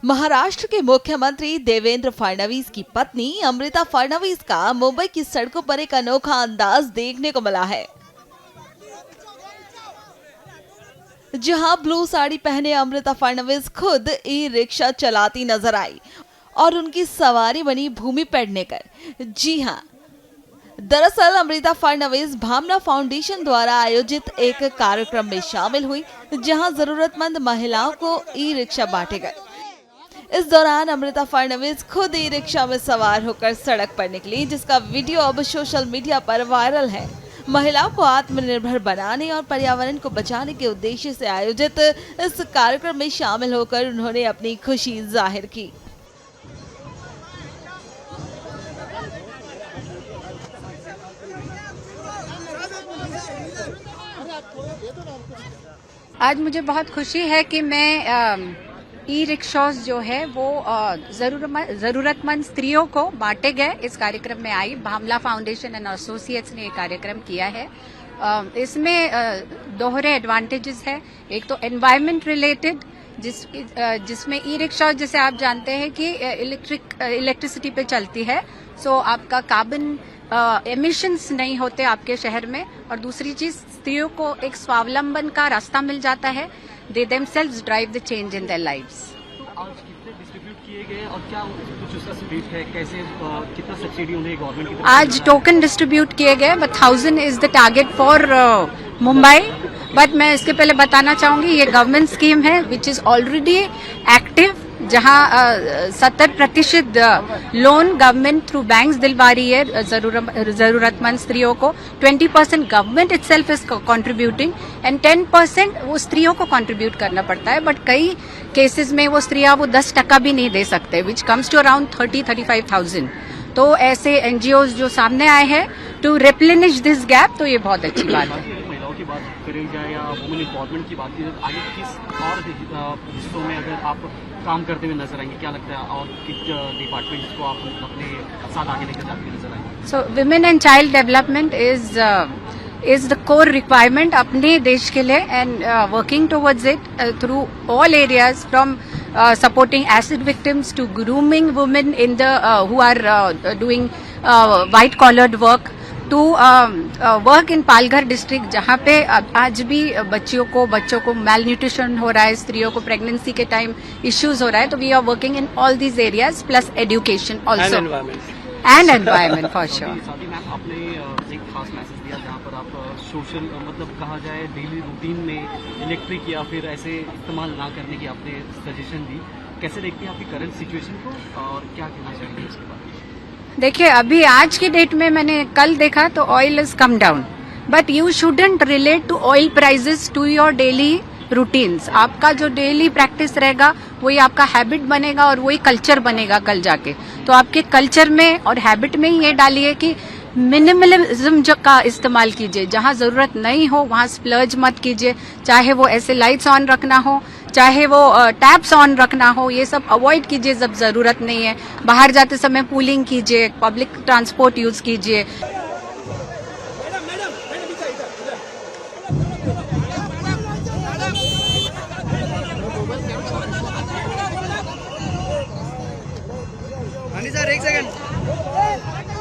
महाराष्ट्र के मुख्यमंत्री देवेंद्र फडणवीस की पत्नी अमृता फडणवीस का मुंबई की सड़कों पर एक अनोखा अंदाज देखने को मिला है। जहां ब्लू साड़ी पहने अमृता फडणवीस खुद ई रिक्शा चलाती नजर आई और उनकी सवारी बनी भूमि पेडनेकर। जी हां, दरअसल अमृता फडणवीस भावना फाउंडेशन द्वारा आयोजित एक कार्यक्रम में शामिल हुई, जहां जरूरतमंद महिलाओं को ई रिक्शा बांटे गए। इस दौरान अमृता फडणवीस खुद ई रिक्शा में सवार होकर सड़क पर निकली, जिसका वीडियो अब सोशल मीडिया पर वायरल है। महिलाओं को आत्मनिर्भर बनाने और पर्यावरण को बचाने के उद्देश्य से आयोजित इस कार्यक्रम में शामिल होकर उन्होंने अपनी खुशी जाहिर की। आज मुझे बहुत खुशी है कि मैं ई रिक्शास जो है वो जरूरतमंद स्त्रियों को बांटे गए इस कार्यक्रम में आई। भावना फाउंडेशन एंड एसोसिएट्स ने ये कार्यक्रम किया है। इसमें दोहरे एडवांटेजेस है। एक तो एनवायरमेंट रिलेटेड, जिसमें ई रिक्शा जैसे आप जानते हैं कि इलेक्ट्रिसिटी पे चलती है, सो आपका कार्बन एमिशंस नहीं होते आपके शहर में। और दूसरी चीज, स्त्रियों को एक स्वावलंबन का रास्ता मिल जाता है। They themselves drive the change in their lives. तो आज कितने डिस्ट्रीब्यूट किए गए और क्या कुछ उसका रेट है, कैसे कितना सब्सिडी उन्हें गवर्नमेंट की तरफ से आज टोकन डिस्ट्रीब्यूट किए गए, but 1000 is the target for Mumbai. But मैं इसके पहले बताना चाहूंगी, ये गवर्नमेंट स्कीम है विच इज ऑलरेडी एक्टिव, जहां 70% लोन गवर्नमेंट थ्रू बैंक्स दिलवा रही है जरूरतमंद स्त्रियों को। 20% government itself is contributing and 10% वो स्त्रियों को कंट्रीब्यूट करना पड़ता है। बट कई केसेस में वो स्त्रियां वो 10% भी नहीं दे सकते, विच कम्स टू अराउंड 30-35,000। तो ऐसे एनजीओज जो सामने आए हैं टू रिप्लेनिश दिस गैप, तो ये बहुत अच्छी बात है। महिलाओं की बात करें जाए या वुमेन एम्पावरमेंट की बात की जाए, आगे किस और हिस्सों में अगर आप काम करते हुए नजर आएंगे, क्या लगता है, और किस डिपार्टमेंट्स को आप अपने साथ आगे लेकर जाते हुए नजर आएंगे? So women and child development is the core requirement अपने देश के लिए, and working towards it through all areas, from supporting acid victims to grooming women in the who are doing white collared work, to work in Palghar district, जहाँ पे आज भी बच्चों को malnutrition हो रहा है, स्त्रियों को प्रेगनेंसी के टाइम इश्यूज हो रहा है। तो we are working in all these areas, plus education also and environment for sure. साथ ही मैम आपने एक खास मैसेज दिया जहाँ पर आप सोशल मतलब कहा जाए डेली रूटीन में इलेक्ट्रिक या फिर ऐसे इस्तेमाल ना करने की आपने सजेशन दी। कैसे देखते हैं आपकी करंट सिचुएशन को और क्या कहना चाहेंगे इसके बारे में? देखिए, अभी आज की डेट में मैंने कल देखा तो oil is come down, but you shouldn't relate to oil prices to your daily routines. आपका जो डेली प्रैक्टिस रहेगा वही आपका हैबिट बनेगा और वही कल्चर बनेगा कल जाके। तो आपके कल्चर में और हैबिट में ही ये डालिए कि मिनिमलिज्म का इस्तेमाल कीजिए। जहां जरूरत नहीं हो वहां स्प्लर्ज मत कीजिए, चाहे वो ऐसे लाइट्स ऑन रखना हो, चाहे वो टैप्स ऑन रखना हो, ये सब अवॉइड कीजिए जब जरूरत नहीं है। बाहर जाते समय पूलिंग कीजिए, पब्लिक ट्रांसपोर्ट यूज कीजिए। सर एक सेकंड।